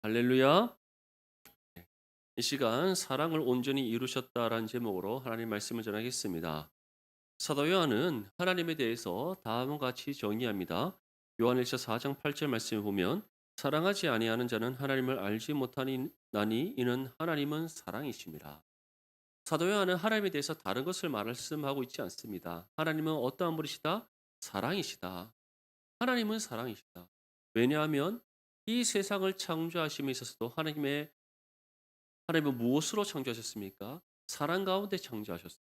할렐루야. 네. 이 시간 사랑을 온전히 이루셨다라는 제목으로 하나님 말씀을 전하겠습니다. 사도 요한은 하나님에 대해서 다음과 같이 정의합니다. 요한일서 4장 8절 말씀을 보면 사랑하지 아니하는 자는 하나님을 알지 못하니 나니 이는 하나님은 사랑이심이라. 사도 요한은 하나님에 대해서 다른 것을 말씀하고 있지 않습니다. 하나님은 어떠한 분이시다? 사랑이시다. 하나님은 사랑이시다. 왜냐하면 이 세상을 창조하심에 있어서도 하나님은 무엇으로 창조하셨습니까? 사랑 가운데 창조하셨습니다.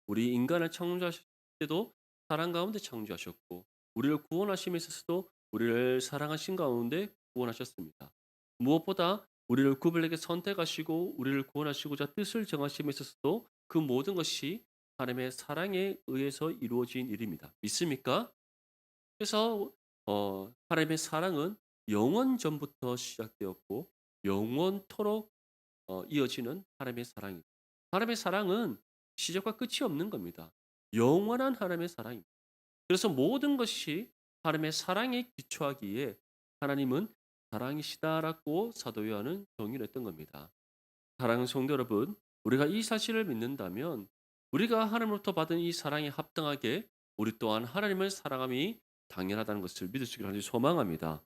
우리 인간을 창조하실 때도 사랑 가운데 창조하셨고 우리를 구원하심에 있어서도 우리를 사랑하신 가운데 구원하셨습니다. 무엇보다 우리를 구별되게 선택하시고 우리를 구원하시고자 뜻을 정하심에 있어서도 그 모든 것이 하나님의 사랑에 의해서 이루어진 일입니다. 믿습니까? 그래서 하나님의 사랑은 영원 전부터 시작되었고 영원토록 이어지는 하나님의 사랑입니다. 하나님의 사랑은 시작과 끝이 없는 겁니다. 영원한 하나님의 사랑입니다. 그래서 모든 것이 하나님의 사랑에 기초하기에 하나님은 사랑이시다라고 사도 요한은 정의를 했던 겁니다. 사랑하는 성도 여러분, 우리가 이 사실을 믿는다면 우리가 하나님으로부터 받은 이 사랑에 합당하게 우리 또한 하나님을 사랑함이 당연하다는 것을 믿을 수 있기를 간절히 소망합니다.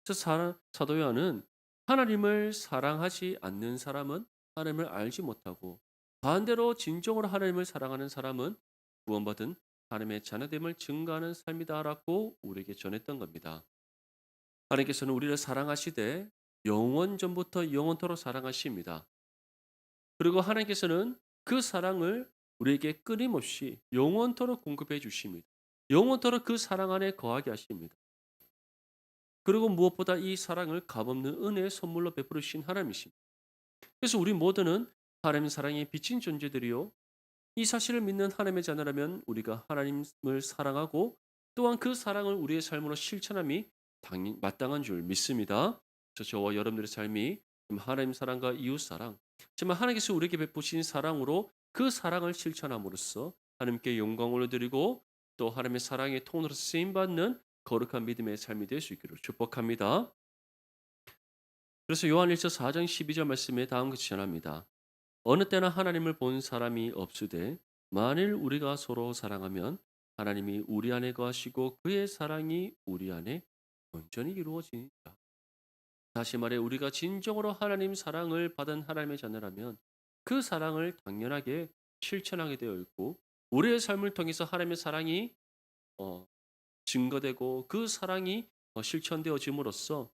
그래서 사도 요한은 하나님을 사랑하지 않는 사람은 하나님을 알지 못하고 반대로 진정으로 하나님을 사랑하는 사람은 구원받은 하나님의 자녀됨을 증거하는 삶이다라고 우리에게 전했던 겁니다. 하나님께서는 우리를 사랑하시되 영원 전부터 영원토록 사랑하십니다. 그리고 하나님께서는 그 사랑을 우리에게 끊임없이 영원토록 공급해 주십니다. 영원토록 그 사랑 안에 거하게 하십니다. 그리고 무엇보다 이 사랑을 값없는 은혜의 선물로 베풀으신 하나님이십니다. 그래서 우리 모두는 하나님의 사랑에 비친 존재들이요. 이 사실을 믿는 하나님의 자녀라면 우리가 하나님을 사랑하고 또한 그 사랑을 우리의 삶으로 실천함이 마땅한 줄 믿습니다. 저와 여러분들의 삶이 하나님 사랑과 이웃 사랑, 정말 하나님께서 우리에게 베푸신 사랑으로 그 사랑을 실천함으로써 하나님께 영광을 드리고 또 하나님의 사랑의 통로로 쓰임 받는 거룩한 믿음의 삶이 될 수 있기를 축복합니다. 그래서 요한일서 4장 12절 말씀에 다음과 같이 전합니다. 어느 때나 하나님을 본 사람이 없으되 만일 우리가 서로 사랑하면 하나님이 우리 안에 거하시고 그의 사랑이 우리 안에 온전히 이루어지니라. 다시 말해 우리가 진정으로 하나님 사랑을 받은 하나님의 자녀라면 그 사랑을 당연하게 실천하게 되어 있고 우리의 삶을 통해서 하나님의 사랑이 어, 증거되고 그 사랑이 실천되어짐으로써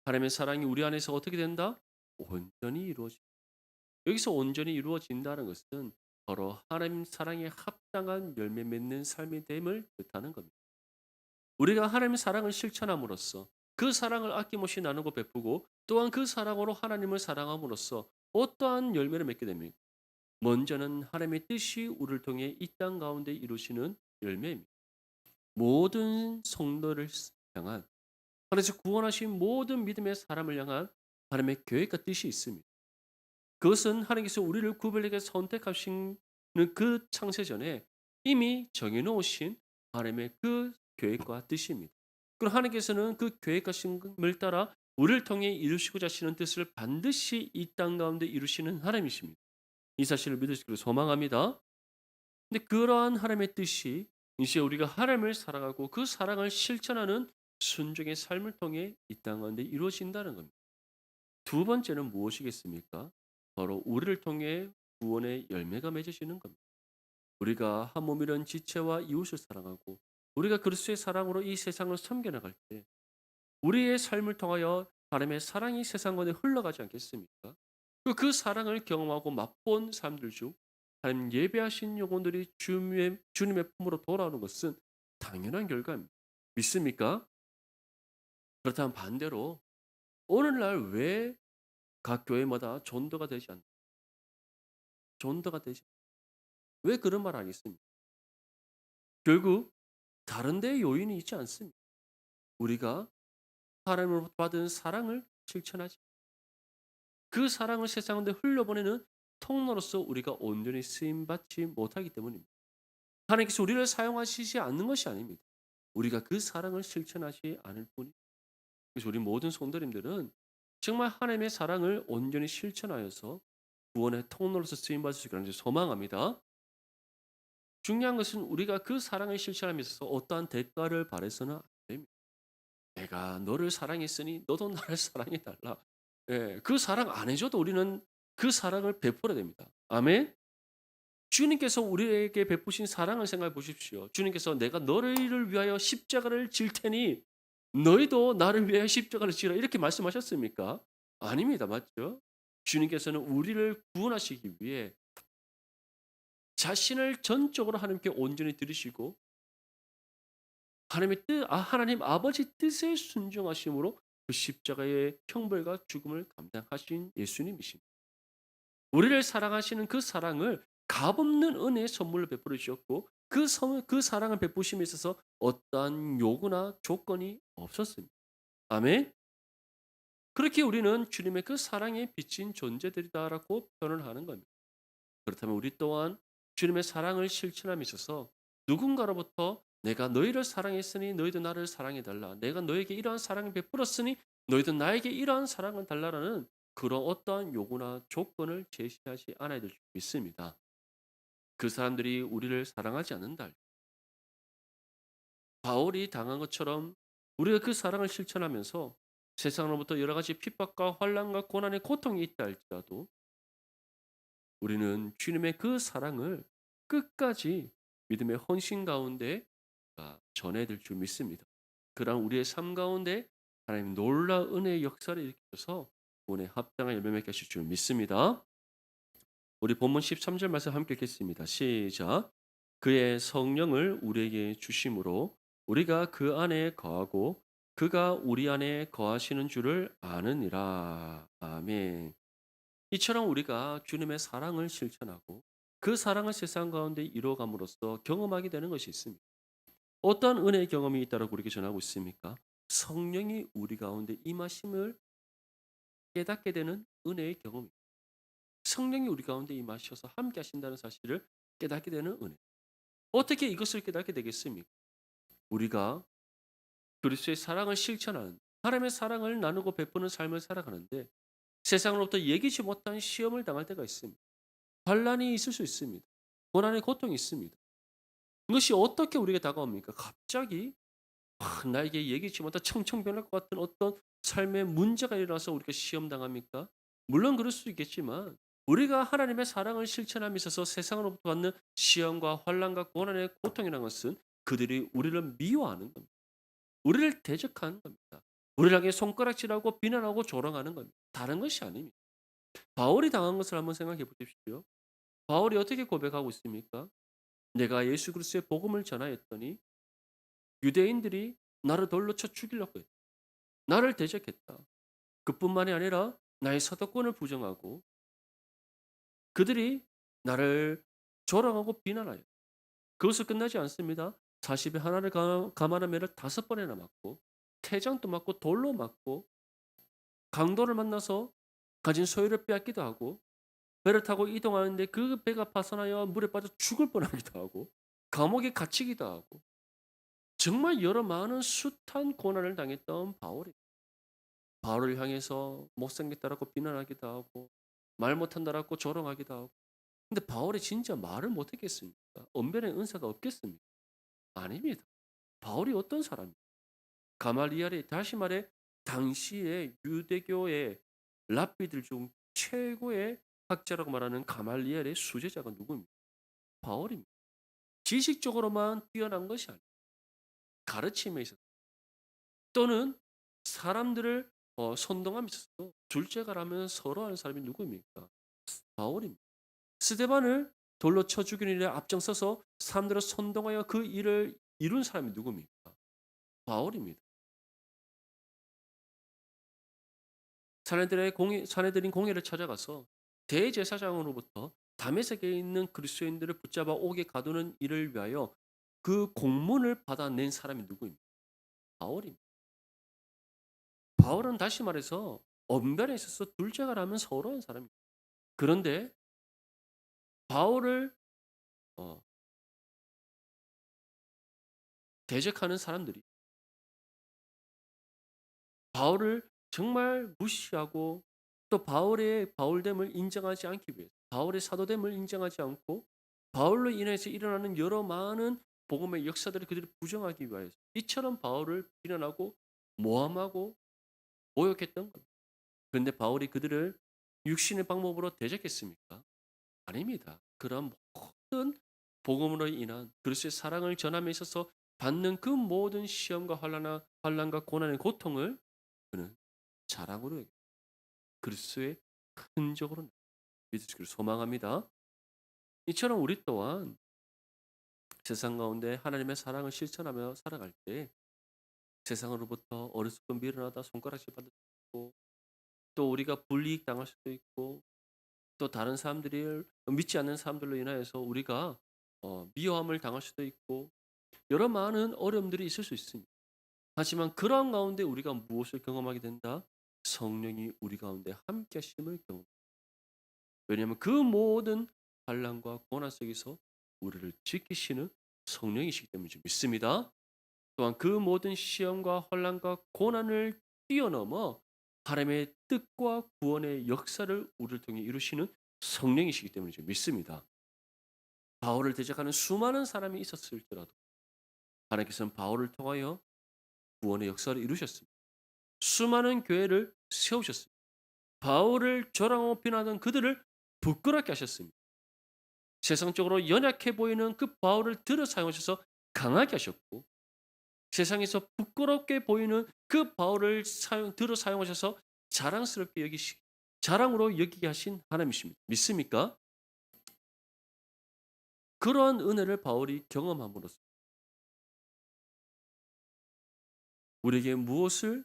하나님의 사랑이 우리 안에서 어떻게 된다? 온전히 이루어진다. 여기서 온전히 이루어진다는 것은 바로 하나님 사랑에 합당한 열매 맺는 삶이 됨을 뜻하는 겁니다. 우리가 하나님의 사랑을 실천함으로써 그 사랑을 아낌없이 나누고 베푸고 또한 그 사랑으로 하나님을 사랑함으로써 어떠한 열매를 맺게 됩니까? 먼저는 하나님의 뜻이 우리를 통해 이 땅 가운데 이루시는 열매입니다. 모든 성도를 향한 하나님께서 구원하신 모든 믿음의 사람을 향한 하나님의 계획과 뜻이 있습니다. 그것은 하나님께서 우리를 구별되게 선택하신 그 창세전에 이미 정해 놓으신 하나님의 그 계획과 뜻입니다. 그럼 하나님께서는 그 계획과 심을 따라 우리를 통해 이루시고자 하시는 뜻을 반드시 이 땅 가운데 이루시는 하나님이십니다. 이 사실을 믿으시기를 소망합니다. 근데 그러한 하나님의 뜻이 이제 우리가 하나님을 사랑하고 그 사랑을 실천하는 순종의 삶을 통해 이 땅 가운데 이루어진다는 겁니다. 두 번째는 무엇이겠습니까? 바로 우리를 통해 구원의 열매가 맺어지는 겁니다. 우리가 한 몸이란 지체와 이웃을 사랑하고 우리가 그리스도의 사랑으로 이 세상을 섬겨나갈 때 우리의 삶을 통하여 하나님의 사랑이 세상 가운데 흘러가지 않겠습니까? 그 사랑을 경험하고 맛본 사람들 중 하나님 예배하신 영혼들이 주님의 품으로 돌아오는 것은 당연한 결과입니다. 믿습니까? 그렇다면 반대로 오늘날 왜 각 교회마다 전도가 되지 왜 그런 말 안 했습니까? 결국 다른 데 요인이 있지 않습니다. 우리가 하나님으로부터 받은 사랑을 실천하지 그 사랑을 세상 가운데 흘려보내는 통로로서 우리가 온전히 쓰임 받지 못하기 때문입니다. 하나님께서 우리를 사용하시지 않는 것이 아닙니다. 우리가 그 사랑을 실천하지 않을 뿐이 그래서 우리 모든 성도님들은 정말 하나님의 사랑을 온전히 실천하여서 구원의 통로로서 쓰임받을 수 있기를 소망합니다. 중요한 것은 우리가 그 사랑을 실천함에 있어서 어떠한 대가를 바라서는 안 됩니다. 내가 너를 사랑했으니 너도 나를 사랑해 달라. 예, 그 사랑 안 해줘도 우리는 그 사랑을 베풀어야 됩니다. 아멘. 주님께서 우리에게 베푸신 사랑을 생각해 보십시오. 주님께서 내가 너희를 위하여 십자가를 질 테니 너희도 나를 위하여 십자가를 지라 이렇게 말씀하셨습니까? 아닙니다. 맞죠? 주님께서는 우리를 구원하시기 위해 자신을 전적으로 하나님께 온전히 드리시고 하나님의 하나님 아버지 뜻에 순종하심으로 그 십자가의 형벌과 죽음을 감당하신 예수님이십니다. 우리를 사랑하시는 그 사랑을 값없는 은혜의 선물로 베풀어 주셨고 그 사랑을 베푸심에 있어서 어떠한 요구나 조건이 없었습니다. 아멘. 그렇게 우리는 주님의 그 사랑에 비친 존재들이다라고 표현을 하는 겁니다. 그렇다면 우리 또한 주님의 사랑을 실천함에 있어서 누군가로부터 내가 너희를 사랑했으니 너희도 나를 사랑해 달라. 내가 너에게 이러한 사랑을 베풀었으니 너희도 나에게 이러한 사랑을 달라라는 그런 어떠한 요구나 조건을 제시하지 않아야 될 줄 믿습니다. 그 사람들이 우리를 사랑하지 않는다. 바울이 당한 것처럼 우리가 그 사랑을 실천하면서 세상으로부터 여러 가지 핍박과 환난과 고난의 고통이 있다 할지라도 우리는 주님의 그 사랑을 끝까지 믿음의 헌신 가운데 전해야 줄 믿습니다. 그러한 우리의 삶 가운데 하나님 놀라운 은혜의 역사를 일으켜서 구원에 합당한 열매 맺게 하실 줄 믿습니다. 우리 본문 13절 말씀 함께 읽겠습니다. 시작. 그의 성령을 우리에게 주심으로 우리가 그 안에 거하고 그가 우리 안에 거하시는 줄을 아느니라. 아멘. 이처럼 우리가 주님의 사랑을 실천하고 그 사랑을 세상 가운데 이루어감으로써 경험하게 되는 것이 있습니다. 어떤 은혜의 경험이 있다고 우리에게 전하고 있습니까? 성령이 우리 가운데 임하심을 깨닫게 되는 은혜의 경험입니다. 성령이 우리 가운데 임하셔서 함께 하신다는 사실을 깨닫게 되는 은혜. 어떻게 이것을 깨닫게 되겠습니까? 우리가 그리스도의 사랑을 실천하는 하나님의 사랑을 나누고 베푸는 삶을 살아가는데 세상으로부터 예기치 못한 시험을 당할 때가 있습니다. 환난이 있을 수 있습니다. 고난의 고통이 있습니다. 이것이 어떻게 우리에게 다가옵니까? 갑자기 나에게 예기치 못한 청천벽력 것 같은 어떤 삶의 문제가 일어나서 우리가 시험 당합니까? 물론 그럴 수 있겠지만 우리가 하나님의 사랑을 실천함에 있어서 세상으로부터 받는 시험과 환난과 고난의 고통이라는 것은 그들이 우리를 미워하는 겁니다. 우리를 대적하는 겁니다. 우리를 향해 손가락질하고 비난하고 조롱하는 겁니다. 다른 것이 아닙니다. 바울이 당한 것을 한번 생각해 보십시오. 바울이 어떻게 고백하고 있습니까? 내가 예수 그리스도의 복음을 전하였더니 유대인들이 나를 돌로 쳐 죽이려고 했다. 나를 대적했다. 그뿐만이 아니라 나의 사도권을 부정하고 그들이 나를 조롱하고 비난하여 그것을 끝나지 않습니다. 40에 하나를 감안한 매를 5번이나 맞고 태장도 맞고 돌로 맞고 강도를 만나서 가진 소유를 빼앗기도 하고 배를 타고 이동하는데 그 배가 파손하여 물에 빠져 죽을 뻔하기도 하고 감옥에 갇히기도 하고 정말 여러 많은 숱한 고난을 당했던 바울이 바울을 향해서 못생겼다라고 비난하기도 하고 말 못한다라고 조롱하기도 하고 근데 바울이 진짜 말을 못했겠습니까? 언변의 은사가 없겠습니까? 아닙니다. 바울이 어떤 사람입니까? 가말리엘이 다시 말해 당시의 유대교의 랍비들 중 최고의 학자라고 말하는 가말리엘의 수제자가 누구입니까? 바울입니다. 지식적으로만 뛰어난 것이 아니라 가르침에 있어서 또는 사람들을 선동함에 있어서 둘째가라면 서로하는 사람이 누구입니까? 바울입니다. 스데반을 돌로 쳐 죽이는 일에 앞장서서 사람들을 선동하여 그 일을 이룬 사람이 누구입니까? 바울입니다. 사내들인 공회를 찾아가서 대제사장으로부터 다메섹에 있는 그리스도인들을 붙잡아 옥에 가두는 일을 위하여 그 공문을 받아낸 사람이 누구입니까? 바울입니다. 바울은 다시 말해서 언변에 있어서 둘째가라면 서러운 사람입니다. 그런데 바울을 어, 대적하는 사람들이 바울을 정말 무시하고 또 바울의 바울됨을 인정하지 않기 위해서 바울의 사도됨을 인정하지 않고 바울로 인해서 일어나는 여러 많은 복음의 역사들을 그들이 부정하기 위하여서 이처럼 바울을 비난하고 모함하고 모욕했던 겁니다. 그런데 바울이 그들을 육신의 방법으로 대적했습니까? 아닙니다. 그런 모든 복음으로 인한 그리스도의 사랑을 전함에 있어서 받는 그 모든 시험과 환난과 고난의 고통을 그는 자랑으로 여겨 그리스도의 흔적으로 믿으시기를 소망합니다. 이처럼 우리 또한 세상 가운데 하나님의 사랑을 실천하며 살아갈 때 세상으로부터 어리석고 미련하다 손가락질 받을 수도 있고 또 우리가 불이익 당할 수도 있고 또 다른 사람들이 믿지 않는 사람들로 인하여서 우리가 미워함을 당할 수도 있고 여러 많은 어려움들이 있을 수 있습니다. 하지만 그러한 가운데 우리가 무엇을 경험하게 된다? 성령이 우리 가운데 함께 하심을 경험. 왜냐하면 그 모든 환난과 고난 속에서 우리를 지키시는 성령이시기 때문이죠. 믿습니다. 또한 그 모든 시험과 환난과 고난을 뛰어넘어 하나님의 뜻과 구원의 역사를 우리를 통해 이루시는 성령이시기 때문이죠. 믿습니다. 바울을 대적하는 수많은 사람이 있었을지라도 하나님께서는 바울을 통하여 구원의 역사를 이루셨습니다. 수많은 교회를 세우셨습니다. 바울을 조롱하고 비난하던 그들을 부끄럽게 하셨습니다. 세상적으로 연약해 보이는 그 바울을 들어 사용하셔서 강하게 하셨고 세상에서 부끄럽게 보이는 그 바울을 들어 사용하셔서 자랑스럽게 자랑으로 여기게 하신 하나님이십니다. 믿습니까? 그러한 은혜를 바울이 경험함으로써 우리에게 무엇을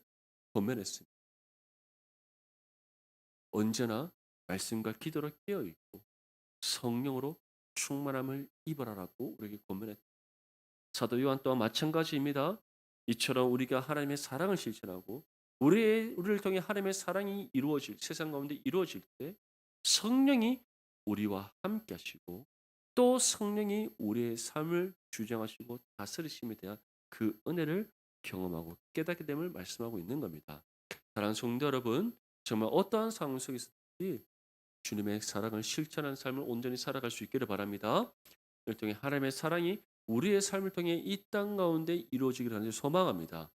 권면했습니까? 언제나 말씀과 기도로 깨어 있고 성령으로 충만함을 입어라라고 우리에게 권면했다. 사도 요한 또한 마찬가지입니다. 이처럼 우리가 하나님의 사랑을 실천하고 우리를 통해 하나님의 사랑이 이루어질 세상 가운데 이루어질 때 성령이 우리와 함께 하시고 또 성령이 우리의 삶을 주장하시고 다스리심에 대한 그 은혜를 경험하고 깨닫게 됨을 말씀하고 있는 겁니다. 사랑하는 성도 여러분, 정말 어떠한 상황 속에서든지 주님의 사랑을 실천하는 삶을 온전히 살아갈 수 있기를 바랍니다. 이를 통해 하나님의 사랑이 우리의 삶을 통해 이 땅 가운데 이루어지기를 하는 소망합니다.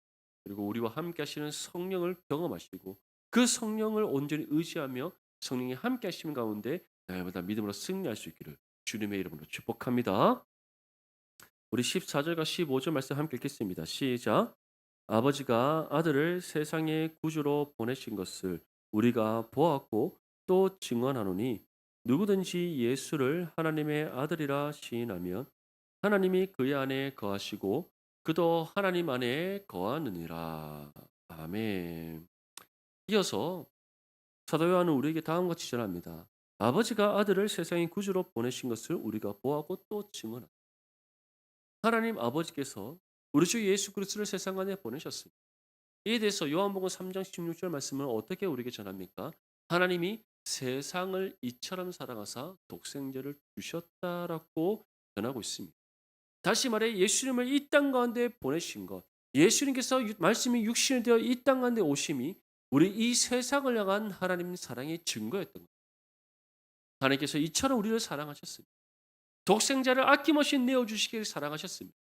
그리고 우리와 함께 하시는 성령을 경험하시고 그 성령을 온전히 의지하며 성령이 함께 하시는 가운데 날마다 믿음으로 승리할 수 있기를 주님의 이름으로 축복합니다. 우리 14절과 15절 말씀 함께 읽겠습니다. 시작. 아버지가 아들을 세상의 구주로 보내신 것을 우리가 보았고 또 증언하노니 누구든지 예수를 하나님의 아들이라 시인하면 하나님이 그의 안에 거하시고 그도 하나님 안에 거하느니라. 아멘. 이어서 사도 요한은 우리에게 다음과 같이 전합니다. 아버지가 아들을 세상의 구주로 보내신 것을 우리가 보았고 또 증언하노니 하나님 아버지께서 우리 주 예수 그리스도를 세상 안에 보내셨습니다. 이에 대해서 요한복음 3장 16절 말씀을 어떻게 우리에게 전합니까? 하나님이 세상을 이처럼 사랑하사 독생자를 주셨다라고 전하고 있습니다. 다시 말해 예수님을 이 땅 가운데 보내신 것, 예수님께서 말씀이 육신이 되어 이 땅 가운데 오심이 우리 이 세상을 향한 하나님 사랑의 증거였던 것. 하나님께서 이처럼 우리를 사랑하셨습니다. 독생자를 아낌없이 내어주시기를 사랑하셨습니다.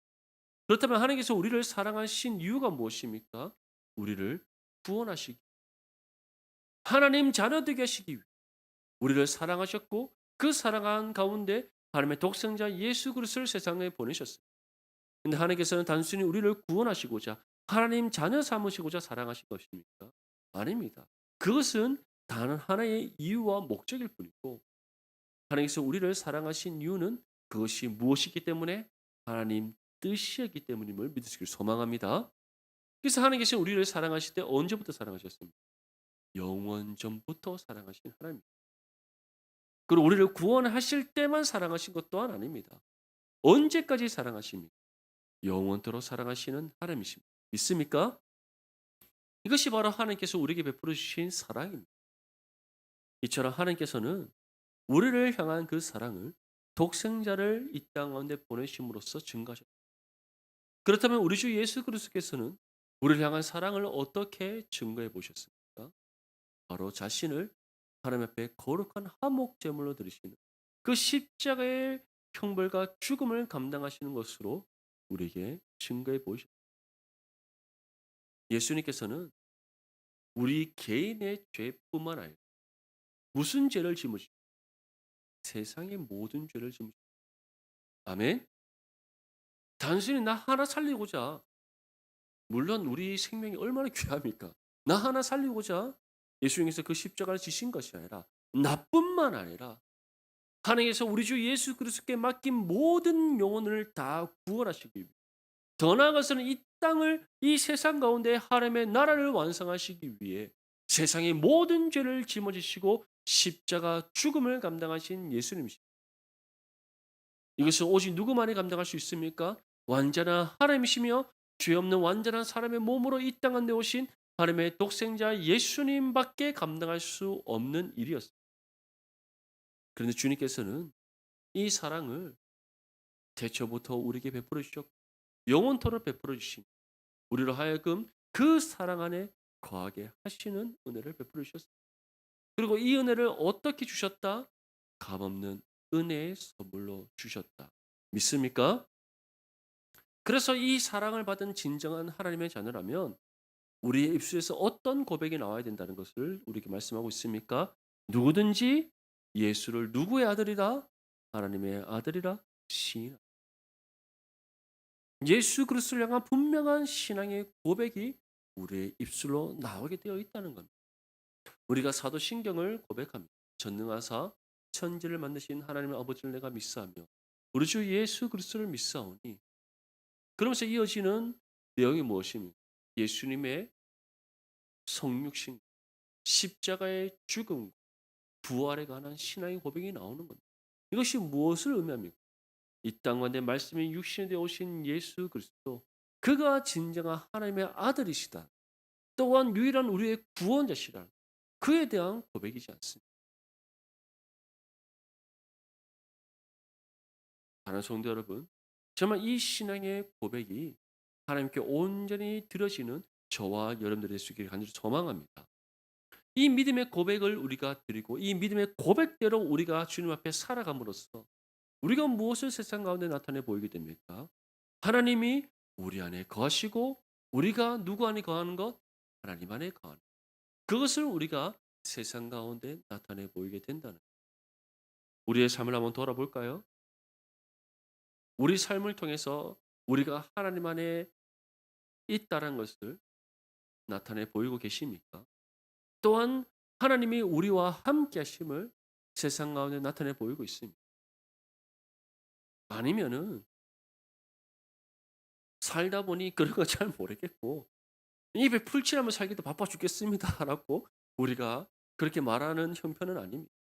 그렇다면 하나님께서 우리를 사랑하신 이유가 무엇입니까? 우리를 구원하시기, 하나님 자녀 되게 하시기 위해 우리를 사랑하셨고 그 사랑한 가운데 하나님의 독생자 예수 그리스도를 세상에 보내셨습니다. 근데 하나님께서는 단순히 우리를 구원하시고자 하나님 자녀 삼으시고자 사랑하신 것입니까? 아닙니다. 그것은 단 하나의 이유와 목적일 뿐이고 하나님께서 우리를 사랑하신 이유는 그것이 무엇이기 때문에 하나님 뜻이었기 때문임을 믿으시길 소망합니다. 그래서 하나님께서 우리를 사랑하실 때 언제부터 사랑하셨습니까? 영원 전부터 사랑하신 하나님입니다. 그리고 우리를 구원하실 때만 사랑하신 것 또한 아닙니다. 언제까지 사랑하십니까? 영원토록 사랑하시는 하나님이십니다. 믿습니까? 이것이 바로 하나님께서 우리에게 베풀어 주신 사랑입니다. 이처럼 하나님께서는 우리를 향한 그 사랑을 독생자를 이 땅 가운데 보내심으로써 증가하셨습니다. 그렇다면 우리 주 예수 그리스도께서는 우리를 향한 사랑을 어떻게 증거해 보셨습니까? 바로 자신을 하나님 앞에 거룩한 화목 제물로 드리시는 그 십자가의 형벌과 죽음을 감당하시는 것으로 우리에게 증거해 보이셨습니다. 예수님께서는 우리 개인의 죄뿐만 아니라 무슨 죄를 짊으시고 세상의 모든 죄를 짊으시고 아멘. 단순히 나 하나 살리고자 물론 우리 생명이 얼마나 귀합니까? 나 하나 살리고자 예수님께서 그 십자가를 지신 것이 아니라 나뿐만 아니라 하나님께서 우리 주 예수 그리스도께 맡긴 모든 영혼을 다 구원하시기 위해 더 나아가서는 이 땅을 이 세상 가운데 하나님의 나라를 완성하시기 위해 세상의 모든 죄를 짊어지시고 십자가 죽음을 감당하신 예수님이십니다. 이것을 오직 누구만이 감당할 수 있습니까? 완전한 하나님이시며 죄 없는 완전한 사람의 몸으로 이 땅에 오신 하나님의 독생자 예수님밖에 감당할 수 없는 일이었습니다. 그런데 주님께서는 이 사랑을 태초부터 우리에게 베풀어 주셨고 영원토록 베풀어 주신 우리로 하여금 그 사랑 안에 거하게 하시는 은혜를 베풀어 주셨습니다. 그리고 이 은혜를 어떻게 주셨다? 값없는 은혜의 선물로 주셨다. 믿습니까? 그래서 이 사랑을 받은 진정한 하나님의 자녀라면 우리의 입술에서 어떤 고백이 나와야 된다는 것을 우리에게 말씀하고 있습니까? 누구든지 예수를 누구의 아들이라? 하나님의 아들이라 시인하. 예수 그리스도를 향한 분명한 신앙의 고백이 우리의 입술로 나오게 되어 있다는 겁니다. 우리가 사도신경을 고백합니다. 전능하사 천지를 만드신 하나님의 아버지를 내가 믿사오며 우리 주 예수 그리스도를 믿사오니 그러면서 이어지는 내용이 무엇입니까? 예수님의 성육신, 십자가의 죽음, 부활에 관한 신앙의 고백이 나오는 겁니다. 이것이 무엇을 의미합니까? 이 땅 가운데 말씀이 육신이 되어 오신 예수 그리스도, 그가 진정한 하나님의 아들이시다. 또한 유일한 우리의 구원자시다. 그에 대한 고백이지 않습니다. 사랑하는 성도 여러분, 정말 이 신앙의 고백이 하나님께 온전히 들어지는 저와 여러분들의 수 있기를 간절히 소망합니다. 이 믿음의 고백을 우리가 드리고 이 믿음의 고백대로 우리가 주님 앞에 살아감으로써 우리가 무엇을 세상 가운데 나타내 보이게 됩니까? 하나님이 우리 안에 거하시고 우리가 누구 안에 거하는 것? 하나님 안에 거하는 것. 그것을 우리가 세상 가운데 나타내 보이게 된다는 것. 우리의 삶을 한번 돌아볼까요? 우리 삶을 통해서 우리가 하나님 안에 있다는 것을 나타내 보이고 계십니까? 또한 하나님이 우리와 함께 하심을 세상 가운데 나타내 보이고 있습니다. 아니면은 살다 보니 그런 거 잘 모르겠고 입에 풀칠하며 살기도 바빠 죽겠습니다라고 우리가 그렇게 말하는 형편은 아닙니다.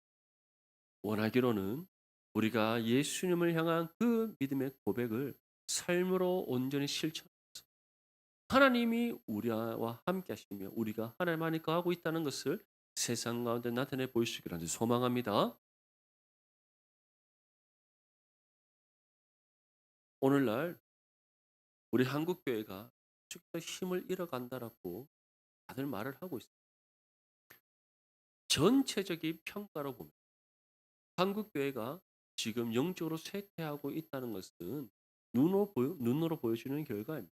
원하기로는 우리가 예수님을 향한 그 믿음의 고백을 삶으로 온전히 실천해서 하나님이 우리와 함께 하시며 우리가 하나님 안에 거하고 있다는 것을 세상 가운데 나타내 보일 수 있기를 소망합니다. 오늘날 우리 한국 교회가 쭉쭉 힘을 잃어간다라고 다들 말을 하고 있습니다. 전체적인 평가로 보면 한국 교회가 지금 영적으로 쇠퇴하고 있다는 것은 눈으로 보여주는 결과입니다.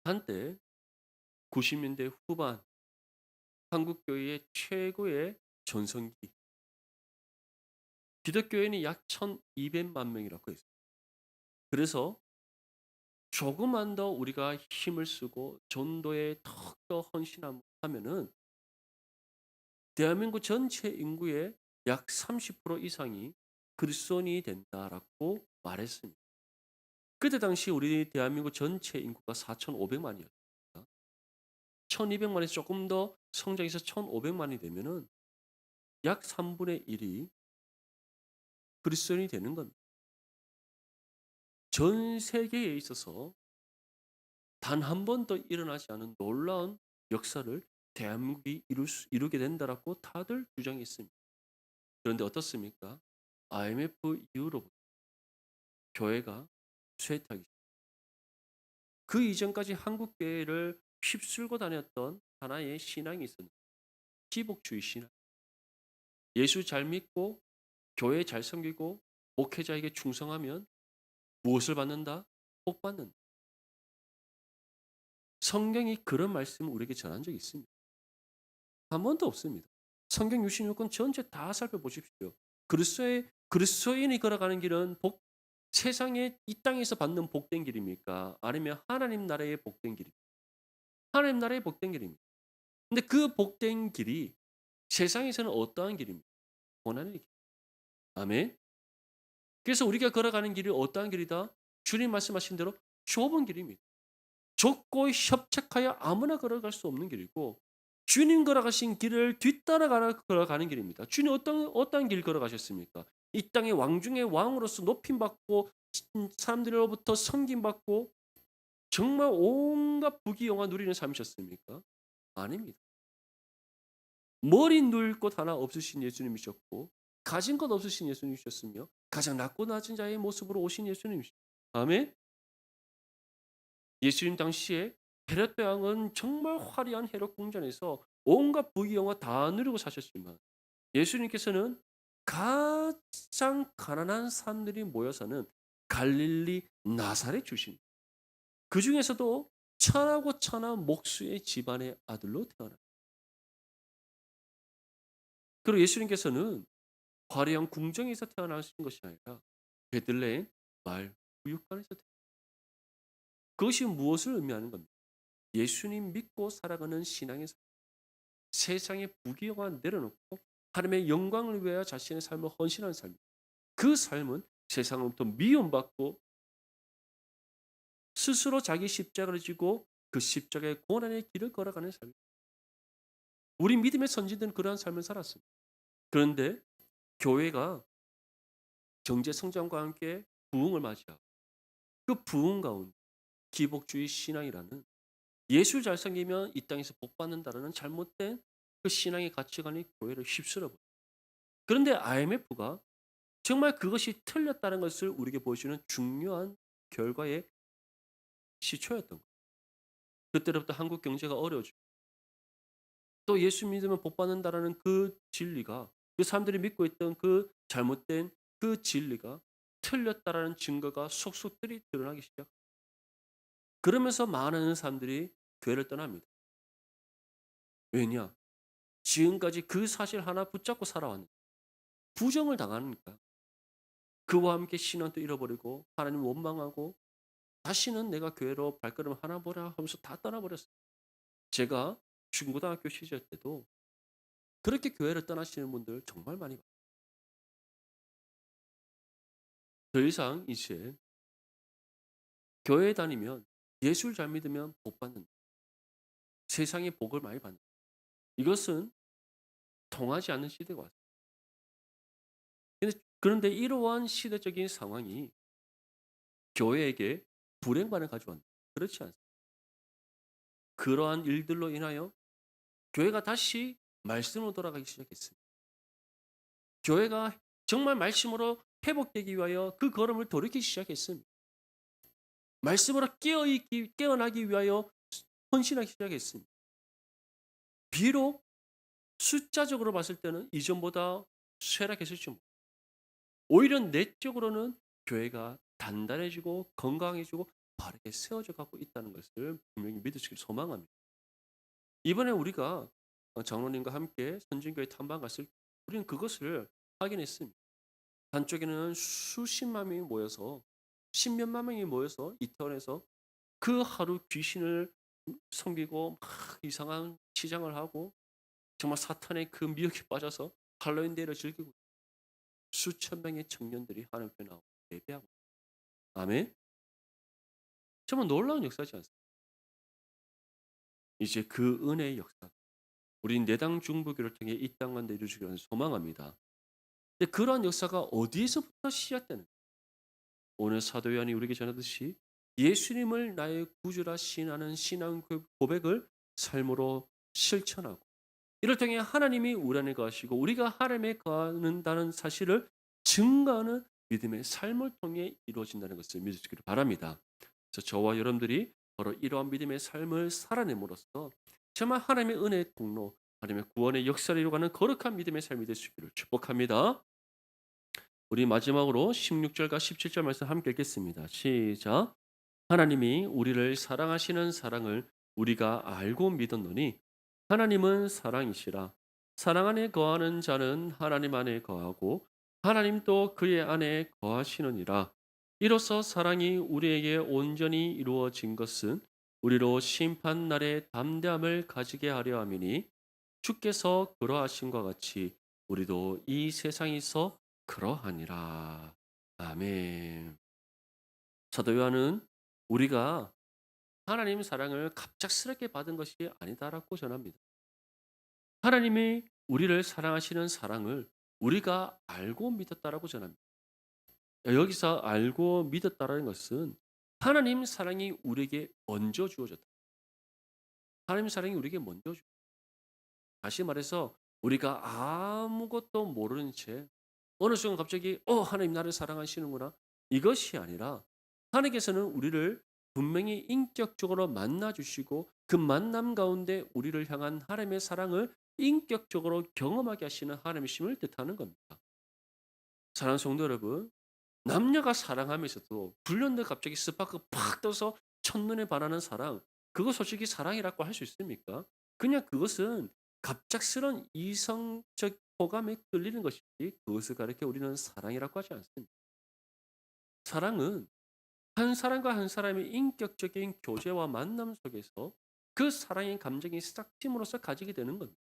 한때 90년대 후반 한국 교회의 최고의 전성기 기독교인이 약 1200만 명이라고 했어요. 그래서 조금만 더 우리가 힘을 쓰고 전도에 더욱더 헌신하면은 대한민국 전체 인구의 약 30% 이상이 그리스도인이 된다라고 말했습니다. 그때 당시 우리 대한민국 전체 인구가 4,500만이었습니다. 1,200만에서 조금 더 성장해서 1,500만이 되면은 약 3분의 1이 그리스도인이 되는 겁니다. 전 세계에 있어서 단 한 번도 일어나지 않은 놀라운 역사를 대한민국이 이루게 된다라고 다들 주장했습니다. 그런데 어떻습니까? IMF 이후로부터 교회가 쇠퇴하기 시작합니다. 그 이전까지 한국 교회를 휩쓸고 다녔던 하나의 신앙이 있었는데 기복주의 신앙. 예수 잘 믿고 교회 잘 섬기고 목회자에게 충성하면 무엇을 받는다? 복 받는다. 성경이 그런 말씀을 우리에게 전한 적이 있습니다. 한 번도 없습니다. 성경 66권 전체 다 살펴보십시오. 그리스도인이 걸어가는 길은 세상에 이 땅에서 받는 복된 길입니까? 아니면 하나님 나라의 복된 길입니까? 하나님 나라의 복된 길입니다. 근데 그 복된 길이 세상에서는 어떠한 길입니까? 고난의 길. 아멘. 그래서 우리가 걸어가는 길이 어떠한 길이다? 주님 말씀하신 대로 좁은 길입니다. 좁고 협착하여 아무나 걸어갈 수 없는 길이고 주님 걸어가신 길을 뒤따라 걸어가는 길입니다. 주님 어떤 길 걸어가셨습니까? 이 땅의 왕 중의 왕으로서 높임받고 사람들로부터 섬김받고 정말 온갖 부귀영화 누리는 삶이셨습니까? 아닙니다. 머리 누일 것 하나 없으신 예수님이셨고 가진 것 없으신 예수님이셨으며 가장 낮고 낮은 자의 모습으로 오신 예수님이셨습니다. 아멘. 예수님 당시에 헤롯 대왕은 정말 화려한 헤롯 궁전에서 온갖 부귀영화 다 누리고 사셨지만 예수님께서는 가장 가난한 사람들이 모여 사는 갈릴리 나사렛 출신. 그 중에서도 천하고 천하 목수의 집안의 아들로 태어났습니다. 그리고 예수님께서는 화려한 궁정에서 태어나신 것이 아니라 베들레헴 마을 구육관에서 태어났습니다. 그것이 무엇을 의미하는 겁니까? 예수님 믿고 살아가는 신앙의 삶. 세상의 부귀영화 내려놓고 하나님의 영광을 위하여 자신의 삶을 헌신하는 삶. 그 삶은 세상으로부터 미움받고 스스로 자기 십자가를 지고 그 십자가의 고난의 길을 걸어가는 삶. 우리 믿음의 선지들은 그러한 삶을 살았습니다. 그런데 교회가 경제 성장과 함께 부흥을 맞이하고 그 부흥 가운데 기복주의 신앙이라는 예수 잘 섬기면 이 땅에서 복 받는다라는 잘못된 그 신앙의 가치관이 교회를 휩쓸어 버려요. 그런데 IMF가 정말 그것이 틀렸다는 것을 우리에게 보여주는 중요한 결과의 시초였던 거예요. 그때로부터 한국 경제가 어려워지고 또 예수 믿으면 복 받는다라는 그 진리가 그 사람들이 믿고 있던 그 잘못된 그 진리가 틀렸다라는 증거가 속속들이 드러나기 시작. 그러면서 많은 사람들이 교회를 떠납니다. 왜냐? 지금까지 그 사실 하나 붙잡고 살아왔는데 부정을 당하니까 그와 함께 신앙도 잃어버리고 하나님 원망하고 다시는 내가 교회로 발걸음 하나 보라 하면서 다 떠나버렸어요. 제가 중고등학교 시절 때도 그렇게 교회를 떠나시는 분들 정말 많이 봤어요. 더 이상 이제 교회에 다니면 예수를 잘 믿으면 복 받는다. 세상의 복을 많이 받는다. 이것은 통하지 않는 시대가 왔어요. 그런데 이러한 시대적인 상황이 교회에게 불행만을 가져왔다. 그렇지 않습니다. 그러한 일들로 인하여 교회가 다시 말씀으로 돌아가기 시작했습니다. 교회가 정말 말씀으로 회복되기 위하여 그 걸음을 돌이키기 시작했습니다. 말씀으로 깨어나기 위하여 헌신하기 시작했습니다. 비록 숫자적으로 봤을 때는 이전보다 쇠락했을지 모릅니다. 오히려 내적으로는 교회가 단단해지고 건강해지고 바르게 세워져 가고 있다는 것을 분명히 믿으시길 소망합니다. 이번에 우리가 장로님과 함께 선진교회 탐방 갔을 때 우리는 그것을 확인했습니다. 한쪽에는 수십만 명이 모여서 십몇만 명이 모여서 이태원에서 그 하루 귀신을 섬기고 막 이상한 치장을 하고 정말 사탄의 그 미혹에 빠져서 할로윈 데이를 즐기고 수천 명의 청년들이 하나님께 나오고 예배하고 아멘. 정말 놀라운 역사지 않습니까? 이제 그 은혜의 역사 우리 내당 중보교를 통해 이 땅 가운데 이루어지기를 소망합니다. 근데 그러한 역사가 어디에서부터 시작되는 오늘 사도 요한이 우리에게 전하듯이 예수님을 나의 구주라 신하는 신앙 고백을 삶으로 실천하고 이를 통해 하나님이 우리 안에 거하시고 우리가 하나님에 거하는다는 사실을 증거하는 믿음의 삶을 통해 이루어진다는 것을 믿으시기를 바랍니다. 그래서 저와 여러분들이 바로 이러한 믿음의 삶을 살아냄으로써 정말 하나님의 은혜의 통로, 하나님의 구원의 역사를 이루어가는 거룩한 믿음의 삶이 될 수 있기를 축복합니다. 우리 마지막으로 16절과 17절 말씀 함께 읽겠습니다. 시작. 하나님이 우리를 사랑하시는 사랑을 우리가 알고 믿었노니 하나님은 사랑이시라. 사랑 안에 거하는 자는 하나님 안에 거하고 하나님도 그의 안에 거하시느니라. 이로써 사랑이 우리에게 온전히 이루어진 것은 우리로 심판 날에 담대함을 가지게 하려 함이니 주께서 그러하신 것 같이 우리도 이 세상에서 그러하니라. 아멘. 사도 요한은 우리가 하나님 사랑을 갑작스럽게 받은 것이 아니다라고 전합니다. 하나님이 우리를 사랑하시는 사랑을 우리가 알고 믿었다라고 전합니다. 여기서 알고 믿었다라는 것은 하나님 사랑이 우리에게 먼저 주어졌다. 하나님 사랑이 우리에게 먼저 주. 다시 말해서 우리가 아무것도 모르는 채 어느 순간 갑자기 하나님 나를 사랑하시는구나. 이것이 아니라 하나님께서는 우리를 분명히 인격적으로 만나 주시고 그 만남 가운데 우리를 향한 하나님의 사랑을 인격적으로 경험하게 하시는 하나님이심을 뜻하는 겁니다. 사랑하는 성도 여러분, 남녀가 사랑하면서도 불현듯 갑자기 스파크 팍 떠서 첫눈에 반하는 사랑, 그거 솔직히 사랑이라고 할 수 있습니까? 그냥 그것은 갑작스런 이성적 호감에 끌리는 것이지 그것을 가리켜 우리는 사랑이라고 하지 않습니다. 사랑은 한 사람과 한 사람의 인격적인 교제와 만남 속에서 그 사랑의 감정이 싹팀으로써 가지게 되는 겁니다.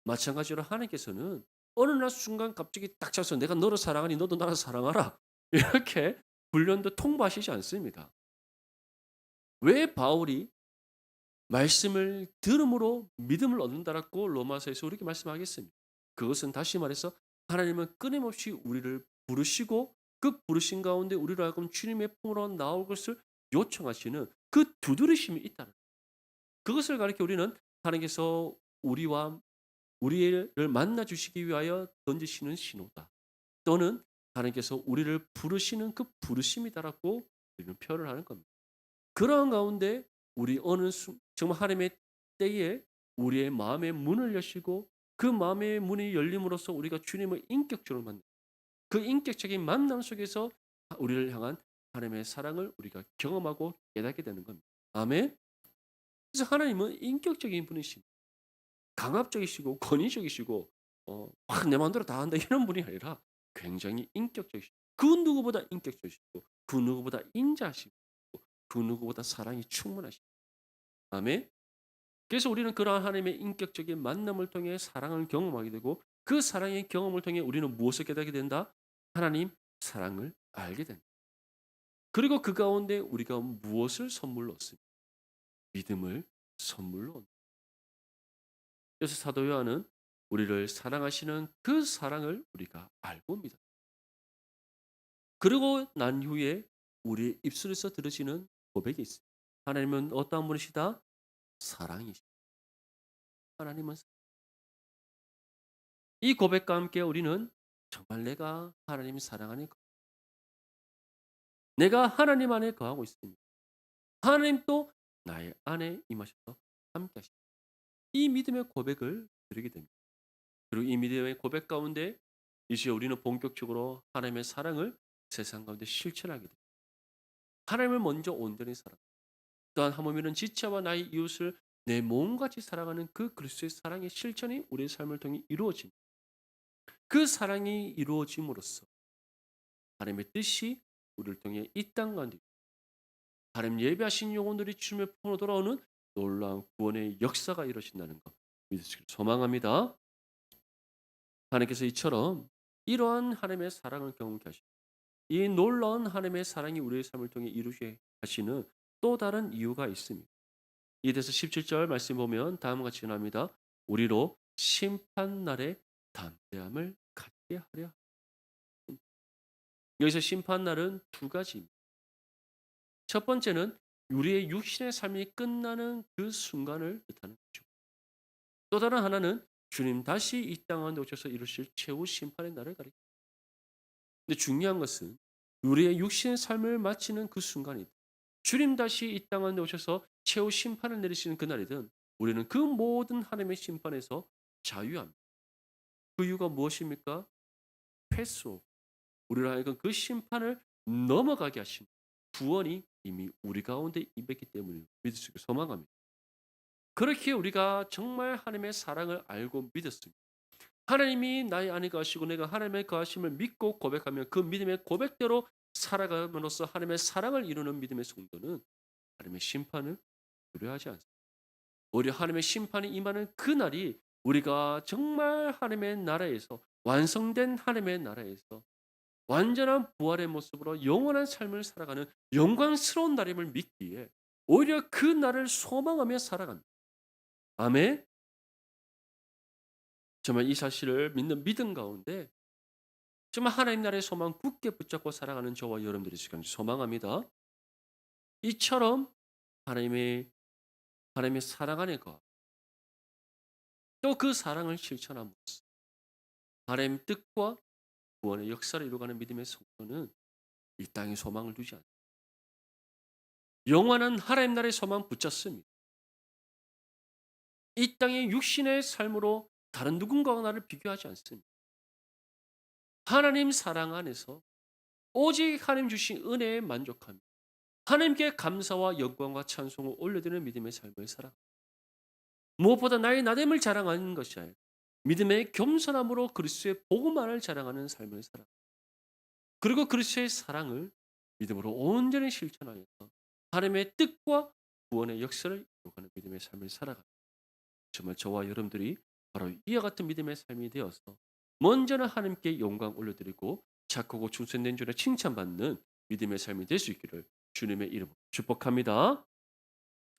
마찬가지로 하나님께서는 어느 날 순간 갑자기 딱 잡아서 내가 너를 사랑하니 너도 나를 사랑하라. 이렇게 불현듯 통보하시지 않습니다. 왜 바울이 말씀을 들음으로 믿음을 얻는다라고 로마서에서 우리에게 말씀하겠습니다. 그것은 다시 말해서 하나님은 끊임없이 우리를 부르시고 그 부르신 가운데 우리로 하여금 주님의 품으로 나올 것을 요청하시는 그 두드리심이 있다는 거예요. 그것을 가리켜 우리는 하나님께서 우리를 만나 주시기 위하여 던지시는 신호다. 또는 하나님께서 우리를 부르시는 그 부르심이다라고 우리는 표현을 하는 겁니다. 그러한 가운데 우리 정말 하나님의 때에 우리의 마음의 문을 여시고 그 마음의 문이 열림으로써 우리가 주님을 인격적으로 만나 그 인격적인 만남 속에서 우리를 향한 하나님의 사랑을 우리가 경험하고 깨닫게 되는 겁니다. 아멘. 그래서 하나님은 인격적인 분이십니다. 강압적이시고 권위적이시고 막 내 마음대로 다 한다 이런 분이 아니라 굉장히 인격적이시고 그 누구보다 인격적이시고 그 누구보다 인자하시고 그 누구보다 사랑이 충만하시고 아멘. 그래서 우리는 그러한 하나님의 인격적인 만남을 통해 사랑을 경험하게 되고 그 사랑의 경험을 통해 우리는 무엇을 깨닫게 된다? 하나님 사랑을 알게 된다. 그리고 그 가운데 우리가 무엇을 선물로 얻습니까? 믿음을 선물로 얻는다. 그래서 사도 요한은 우리를 사랑하시는 그 사랑을 우리가 알고 믿어. 그리고 난 후에 우리의 입술에서 들으시는 고백이 있습니다. 하나님은 어떠한 분이시다? 사랑이시다. 하나님은 이 고백과 함께 우리는 정말 내가 하나님 사랑 안에 내가 하나님 안에 거하고 있습니다. 하나님 또 나의 안에 임하셔서 함께 하십니다. 이 믿음의 고백을 드리게 됩니다. 그리고 이 믿음의 고백 가운데 이제 우리는 본격적으로 하나님의 사랑을 세상 가운데 실천하게 됩니다. 하나님을 먼저 온전히 사랑. 또한 하물며 지체와 나의 이웃을 내 몸같이 사랑하는 그 그리스도의 사랑의 실천이 우리의 삶을 통해 이루어집니다. 그 사랑이 이루어짐으로써 하나님의 뜻이 우리를 통해 이 땅 가운데 하나님 예배하신 영혼들이 주님의 품으로 돌아오는 놀라운 구원의 역사가 이루어진다는 것 믿으시길 소망합니다. 하나님께서 이처럼 이러한 하나님의 사랑을 경험케 하시고 이 놀라운 하나님의 사랑이 우리의 삶을 통해 이루게 하시는 또 다른 이유가 있습니다. 이에 대해서 17절 말씀 보면 다음과 같이 나옵니다. 우리로 심판날에 담대함을 갖게 하려. 여기서 심판날은 두 가지입니다. 첫 번째는 우리의 육신의 삶이 끝나는 그 순간을 뜻하는 거죠. 또 다른 하나는 주님 다시 이 땅 가운데 오셔서 이루실 최후 심판의 날을 가리킵니다. 근데 중요한 것은 우리의 육신의 삶을 마치는 그 순간이든 주님 다시 이 땅 가운데 오셔서 최후 심판을 내리시는 그날이든 우리는 그 모든 하나님의 심판에서 자유합니다. 그 이유가 무엇입니까? 패스오브. 우리로 하여금 그 심판을 넘어가게 하신 구원이 이미 우리 가운데 임했기 때문에 믿을 수 있고 소망합니다. 그렇게 우리가 정말 하나님의 사랑을 알고 믿었습니다. 하나님이 나의 안에 거하시고 내가 하나님의 거하심을 믿고 고백하면 그 믿음의 고백대로 살아감으로써 하나님의 사랑을 이루는 믿음의 성도는 하나님의 심판을 두려워하지 않습니다. 오히려 하나님의 심판이 임하는 그날이 우리가 정말 하나님의 나라에서 완성된 하나님의 나라에서 완전한 부활의 모습으로 영원한 삶을 살아가는 영광스러운 날임을 믿기에 오히려 그 날을 소망하며 살아갑니다. 아멘. 정말 이 사실을 믿는 믿음 가운데 정말 하나님 나라의 소망 굳게 붙잡고 살아가는 저와 여러분들이 있을 건지 소망합니다. 이처럼 하나님의 사랑 안에 거 또 그 사랑을 실천함으로써 하나님 뜻과 구원의 역사를 이루어가는 믿음의 성도는 이 땅에 소망을 두지 않습니다. 영원한 하나님 나라의 소망 붙잡습니다. 이 땅의 육신의 삶으로 다른 누군가와 나를 비교하지 않습니다. 하나님 사랑 안에서 오직 하나님 주신 은혜에 만족하며 하나님께 감사와 영광과 찬송을 올려드리는 믿음의 삶을 살아갑니다. 무엇보다 나의 나됨을 자랑하는 것이 아니라 믿음의 겸손함으로 그리스도의 복음만을 자랑하는 삶을 살아갑니다. 그리고 그리스도의 사랑을 믿음으로 온전히 실천하여서 하나님의 뜻과 구원의 역사를 이루어가는 믿음의 삶을 살아갑니다. 정말 저와 여러분들이 바로 이와 같은 믿음의 삶이 되어서 먼저는 하나님께 영광 올려드리고 착하고 충성된 줄에 칭찬받는 믿음의 삶이 될 수 있기를 주님의 이름으로 축복합니다.